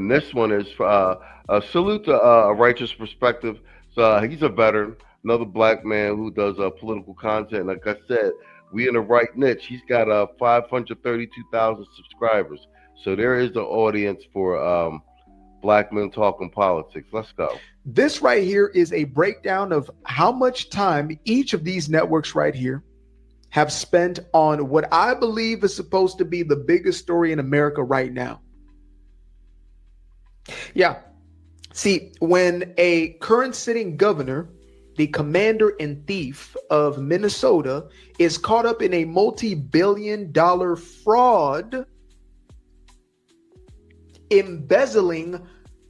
And this one is a salute to a righteous perspective. So he's a veteran, another black man who does political content. Like I said, we in the right niche. He's got 532,000 subscribers. So there is an audience for black men talking politics. Let's go. This right here is a breakdown of how much time each of these networks right here have spent on what I believe is supposed to be the biggest story in America right now. Yeah. See, when a current sitting governor, the commander in chief of Minnesota, is caught up in a multi-billion-dollar fraud, embezzling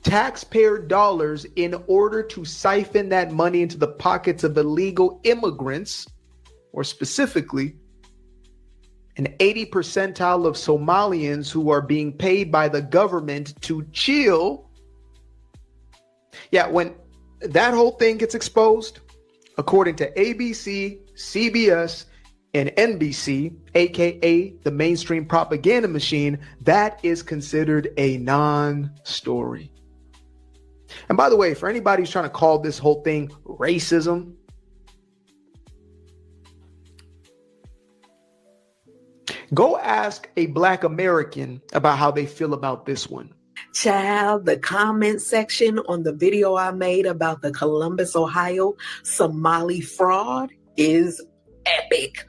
taxpayer dollars in order to siphon that money into the pockets of illegal immigrants, or specifically an 80 percentile of Somalians who are being paid by the government to chill. Yeah, when that whole thing gets exposed, according to ABC, CBS, and NBC, aka the mainstream propaganda machine, that is considered a non-story. And by the way, for anybody who's trying to call this whole thing racism, go ask a Black American about how they feel about this one. Child, the comment section on the video I made about the Columbus, Ohio Somali fraud is epic.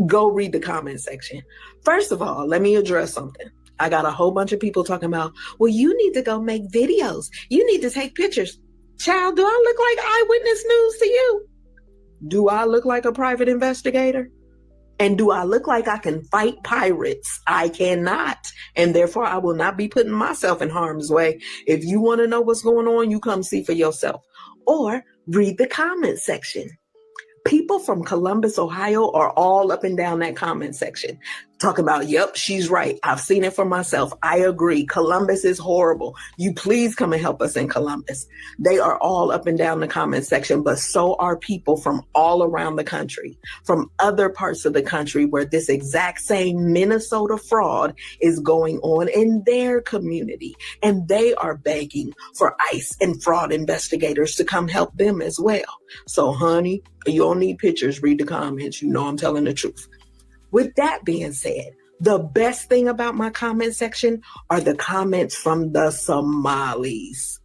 Go read the comment section. First of all, let me address something. I got a whole bunch of people talking about, well, you need to go make videos. You need to take pictures. Child, do I look like Eyewitness News to you? Do I look like a private investigator? And do I look like I can fight pirates? I cannot. And therefore, I will not be putting myself in harm's way. If you want to know what's going on, you come see for yourself. Or read the comment section. People from Columbus, Ohio are all up and down that comment section talking about, yep, she's right. I've seen it for myself. I agree. Columbus is horrible. You please come and help us in Columbus. They are all up and down the comment section, but so are people from all around the country, from other parts of the country where this exact same Minnesota fraud is going on in their community. And they are begging for ICE and fraud investigators to come help them as well. So, honey, you don't need pictures. Read the comments. You know I'm telling the truth. With that being said, the best thing about my comment section are the comments from the Somalis.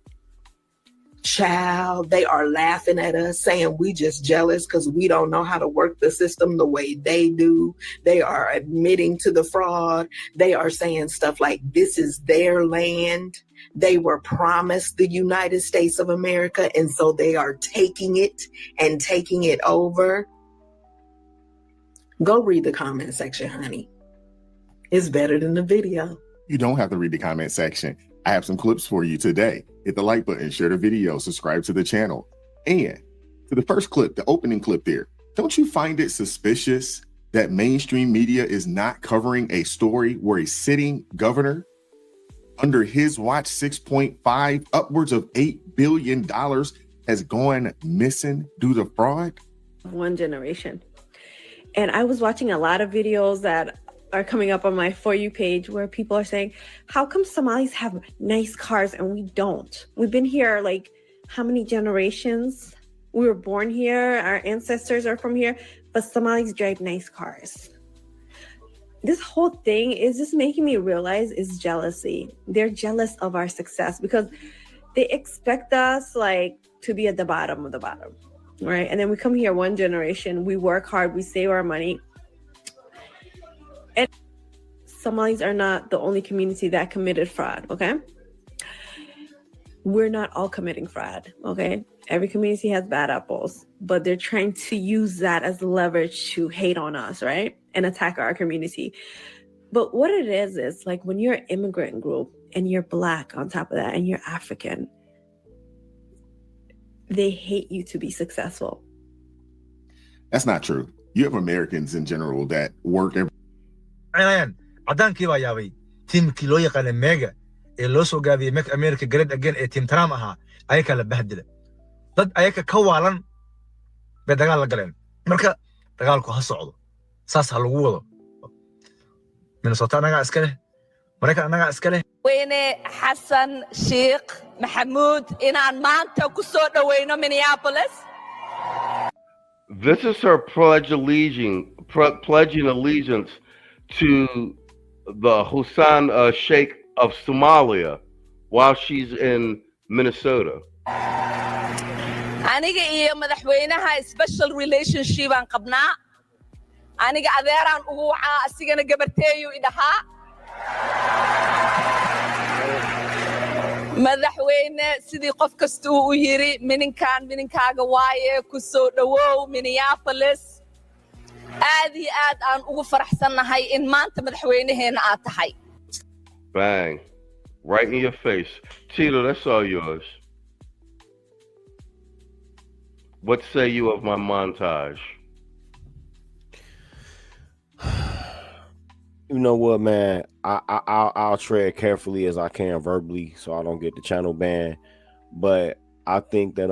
Child, they are laughing at us, saying we just jealous because we don't know how to work the system the way they do. They are admitting to the fraud. They are saying stuff like this is their land. They were promised the United States of America, and so they are taking it and taking it over. Go read the comment section, honey. It's better than the video. You don't have to read the comment section. I have some clips for you today. Hit the like button, share the video, subscribe to the channel. And to the first clip, the opening clip there, don't you find it suspicious that mainstream media is not covering a story where a sitting governor, under his watch, 6.5, upwards of $8 billion has gone missing due to fraud? One generation. And I was watching a lot of videos that are coming up on my For You page where people are saying, how come Somalis have nice cars and we don't? We've been here like how many generations? We were born here, our ancestors are from here, but Somalis drive nice cars. This whole thing is just making me realize is jealousy. They're jealous of our success because they expect us like to be at the bottom of the bottom. Right. And then we come here one generation, we work hard, we save our money. And Somalis are not the only community that committed fraud. OK, we're not all committing fraud. OK, every community has bad apples, but they're trying to use that as leverage to hate on us. Right. And attack our community. But what it is like when you're an immigrant group and you're Black on top of that and you're African, they hate you to be successful. That's not true. You have Americans in general that work every cadaankii baa yaabay tiimkii loo yaqaanay mega ee loo soo gaabiyey Make America Great Again ee Team Trump ahaa ayaka la bahdila dad ayaka ka waalan bay dagaal la galeen marka dagaalku ha socdo saas ha lagu wado Minnesota naga iska leh maraykan annagaa iska leh weyne xasan sheekh maxamuud inaan maanta ku soo dhaweyno Minneapolis. This is her pledging allegiance to the Sheikh of Somalia while she's in Minnesota. Aniga iyo madaxweynaha special relationship aan qabnaa. Aniga adeeraan ugu wacaa asigana gabarteeyu idhahaa. madaxweyne sidii qof kasta uu yiri mininkaaga waaye ku soo dhawow Minneapolis. aad iyo aad aan ugu faraxsanahay in maanta madaxweynaheena aad tahay. Bang. Right in your face. Tito, that's all yours. What say you of my montage? You know what, man? I'll tread carefully as I can verbally, so I don't get the channel banned. But I think that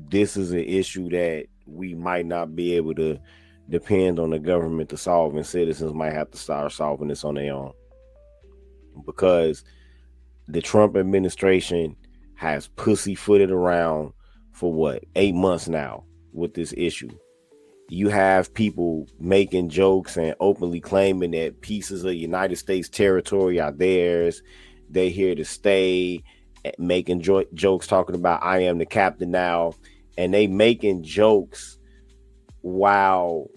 this is an issue that we might not be able to depend on the government to solve, and citizens might have to start solving this on their own. Because the Trump administration has pussyfooted around for what, 8 months now with this issue. You have people making jokes and openly claiming that pieces of United States territory are theirs. They're here to stay, making jokes talking about I am the captain now. And they making jokes while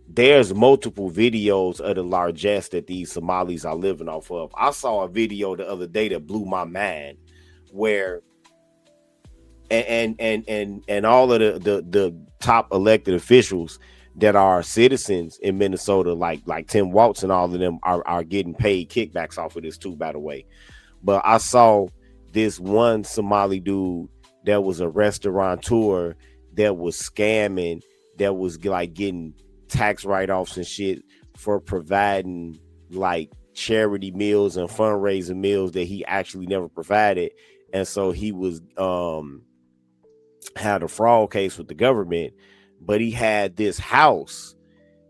there's multiple videos of the largesse that these Somalis are living off of. I saw a video the other day that blew my mind where and all of the top elected officials that are citizens in Minnesota, like Tim Waltz and all of them are getting paid kickbacks off of this too, by the way. But I saw this one Somali dude that was a restaurateur that was scamming, that was like getting tax write-offs and shit for providing like charity meals and fundraising meals that he actually never provided. And so he was had a fraud case with the government, but he had this house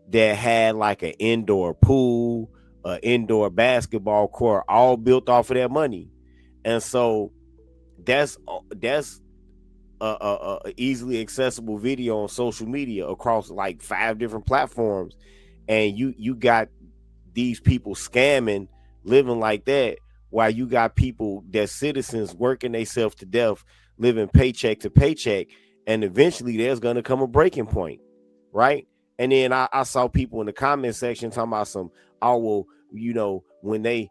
that had like an indoor pool, an indoor basketball court, all built off of that money. And so that's a easily accessible video on social media across like 5 different platforms. And you got these people scamming, living like that, while you got people that citizens working themselves to death, living paycheck to paycheck. And eventually there's going to come a breaking point, right? And then I saw people in the comment section talking about some, oh, well, you know, when they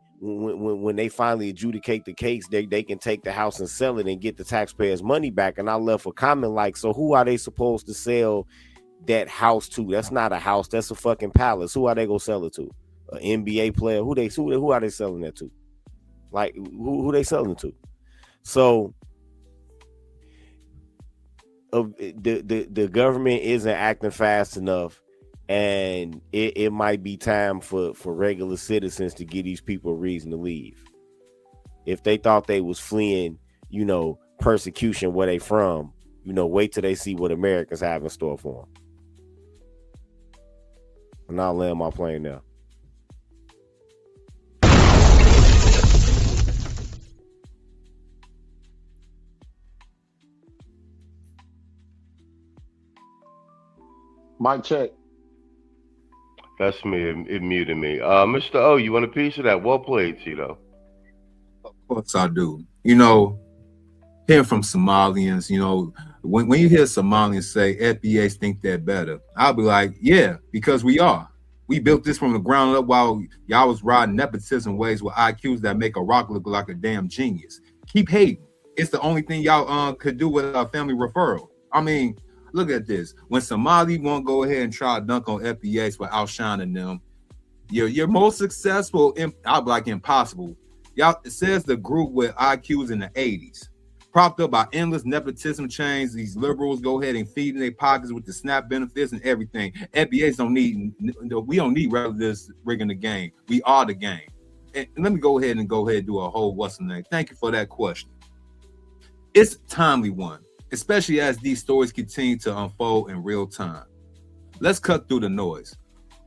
finally adjudicate the case, they can take the house and sell it and get the taxpayers' money back. And I left a comment like, so who are they supposed to sell that house to? That's not a house, that's a fucking palace. Who are they gonna sell it to? An NBA player? Who are they selling that to? Like who they selling to? So the government isn't acting fast enough, and it might be time for regular citizens to give these people a reason to leave. If they thought they was fleeing, you know, persecution where they from, you know, wait till they see what Americans have in store for them. And I'll land my plane now. Mic check. That's me. It muted me. Mr. O, you want a piece of that? Well played, Tito. Of course I do. You know, hearing from Somalians, you know, when you hear Somalians say FBAs think they're better, I'll be like, yeah, because we are. We built this from the ground up while y'all was riding nepotism ways with IQs that make a rock look like a damn genius. Keep hating. It's the only thing y'all could do with a family referral. I mean, look at this. When Somali won't go ahead and try to dunk on FBAs for outshining them, you're most successful in, I'll be like, impossible. Y'all, it says the group with IQs in the 80s, propped up by endless nepotism chains. These liberals go ahead and feed in their pockets with the SNAP benefits and everything. FBAs we don't need relatives rigging the game. We are the game. And let me go ahead and do a whole what's the name. Thank you for that question. It's a timely one, especially as these stories continue to unfold in real time. Let's cut through the noise.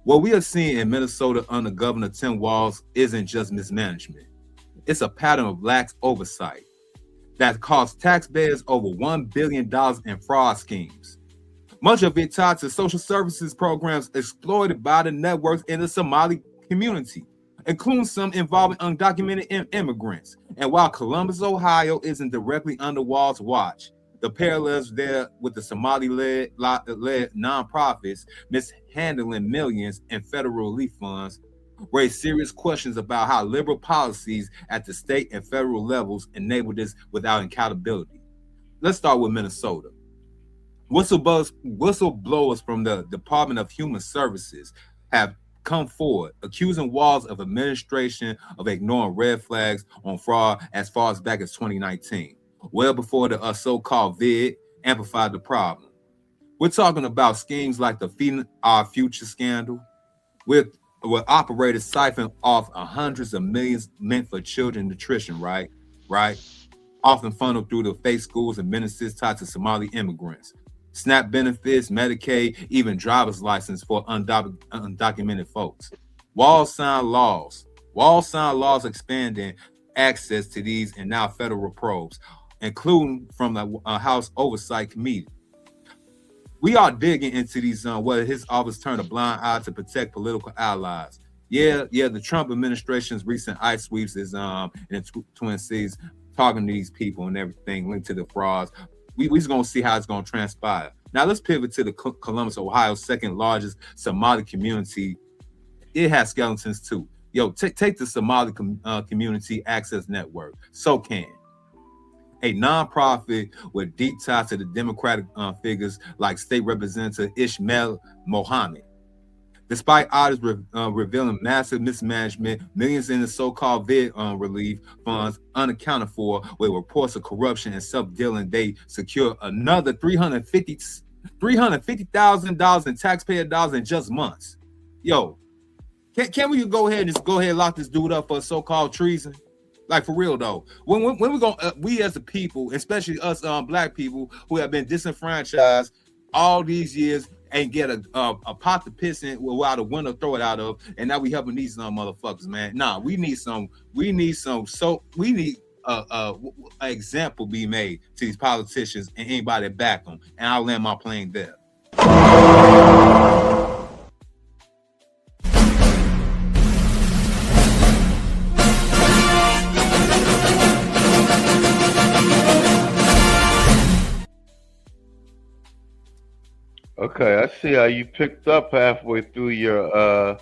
What we are seeing in Minnesota under Governor Tim Walz isn't just mismanagement. It's a pattern of lax oversight that cost taxpayers over $1 billion in fraud schemes. Much of it tied to social services programs exploited by the networks in the Somali community, including some involving undocumented immigrants. And while Columbus, Ohio isn't directly under Walz's watch, the parallels there with the Somali-led nonprofits mishandling millions in federal relief funds raise serious questions about how liberal policies at the state and federal levels enable this without accountability. Let's start with Minnesota. Whistleblowers from the Department of Human Services have come forward accusing Walz of administration of ignoring red flags on fraud as far as back as 2019, well before the so-called vid amplified the problem. We're talking about schemes like the Feeding Our Future scandal, where operators siphon off hundreds of millions meant for children nutrition, right? Often funneled through the fake schools and businesses tied to Somali immigrants. SNAP benefits, Medicaid, even driver's license for undocumented folks. Walz signed laws expanding access to these and now federal probes, including from the House Oversight Committee. We are digging into these whether his office turned a blind eye to protect political allies. Yeah, the Trump administration's recent ICE sweeps is in the Twin Cities talking to these people and everything linked to the frauds. We're going to see how it's going to transpire. Now let's pivot to the Columbus, Ohio, second largest Somali community. It has skeletons too. Yo, take the Somali Community Access Network, 𝐿CAN, a nonprofit with deep ties to the Democratic figures like State Representative Ismail Mohammed. Despite audits revealing massive mismanagement, millions in the so-called vid relief funds unaccounted for, with reports of corruption and self-dealing, they secure another $350,000 in taxpayer dollars in just months. Yo, can we go ahead and lock this dude up for so-called treason? Like, for real though, when we go, we as a people, especially us black people who have been disenfranchised all these years, and get a pot to piss in without a window throw it out of, and now we helping these motherfuckers, man. Nah, we need an example be made to these politicians and anybody that back them. And I'll land my plane there. Okay, I see how you picked up halfway through your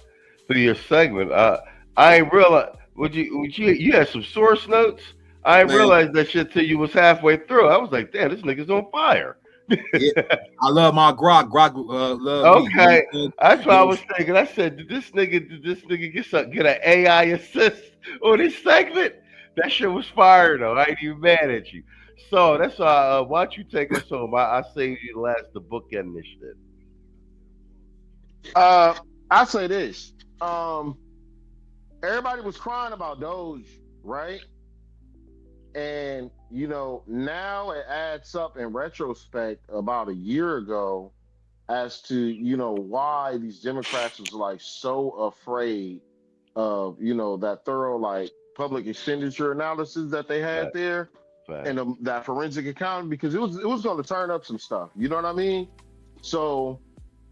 segment. I ain't realize you had some source notes. I ain't realized that shit till you was halfway through. I was like, damn, this nigga's on fire. Yeah, I love my grog. Love okay, me. that's what I was thinking. I said, did this nigga get an AI assist on this segment? That shit was fire though. I ain't even mad at you. So that's why don't you take us home? I saved you the bookend this shit. I say this. Everybody was crying about Doge, right? And now it adds up in retrospect about a year ago as to why these Democrats was like so afraid of that thorough like public expenditure analysis that they had there. And that forensic accounting, because it was going to turn up some stuff. You know what I mean? So,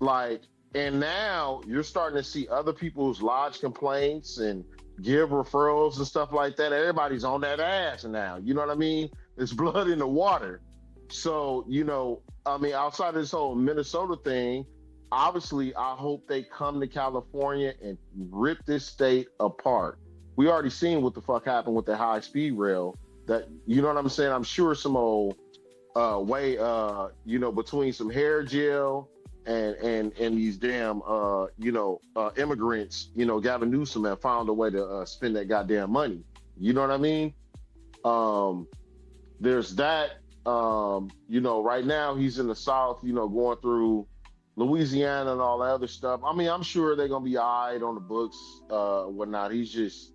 like, and now you're starting to see other people's lodge complaints and give referrals and stuff like that. Everybody's on that ass now. You know what I mean? There's blood in the water. So, I mean, outside of this whole Minnesota thing, obviously, I hope they come to California and rip this state apart. We already seen what the fuck happened with the high-speed rail. That, you know what I'm saying? I'm sure some old way, between some hair gel and these damn, immigrants, Gavin Newsom have found a way to spend that goddamn money. You know what I mean? There's that, right now he's in the South, going through Louisiana and all that other stuff. I mean, I'm sure they're going to be all right on the books, whatnot. He's just,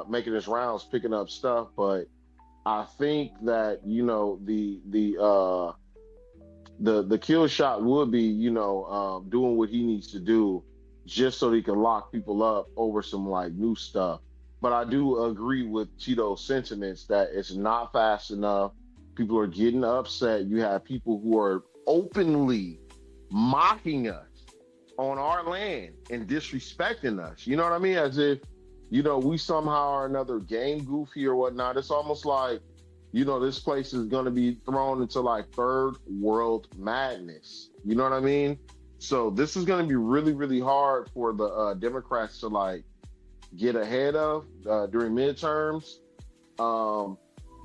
making his rounds, picking up stuff. But I think that, the kill shot would be, doing what he needs to do just so they can lock people up over some like new stuff. But I do agree with Tito's sentiments that it's not fast enough. People are getting upset. You have people who are openly mocking us on our land and disrespecting us. You know what I mean? As if, you know, we somehow are another game goofy or whatnot. It's almost like, you know, this place is going to be thrown into like third world madness. You know what I mean? So this is going to be really, really hard for the Democrats to like get ahead of during midterms.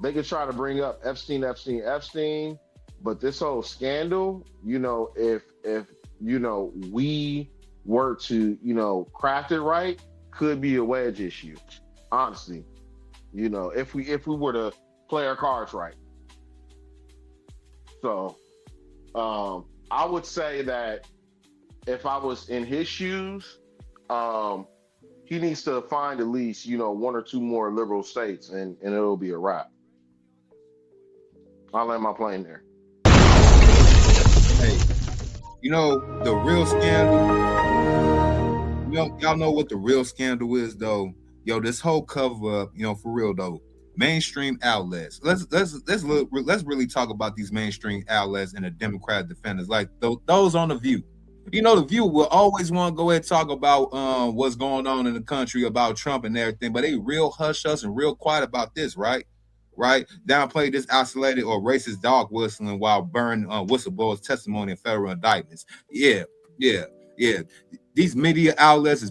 They could try to bring up Epstein, but this whole scandal, you know, if you know, we were to, you know, craft it right, could be a wedge issue, honestly. You know, if we were to play our cards right. So I would say that if I was in his shoes, he needs to find at least, you know, 1 or 2 more liberal states, and it'll be a wrap. I'll land my plane there. Hey, you know, the real scandal, y'all know what the real scandal is, though. Yo, this whole cover up, you know, for real though. Mainstream outlets. Let's really talk about these mainstream outlets and the Democrat defenders, like those on The View. You know, The View will always want to go ahead and talk about what's going on in the country, about Trump and everything, but they real hush hush and real quiet about this, right? Downplay this isolated or racist dog whistling while burn whistleblowers' testimony in federal indictments. Yeah. These media outlets is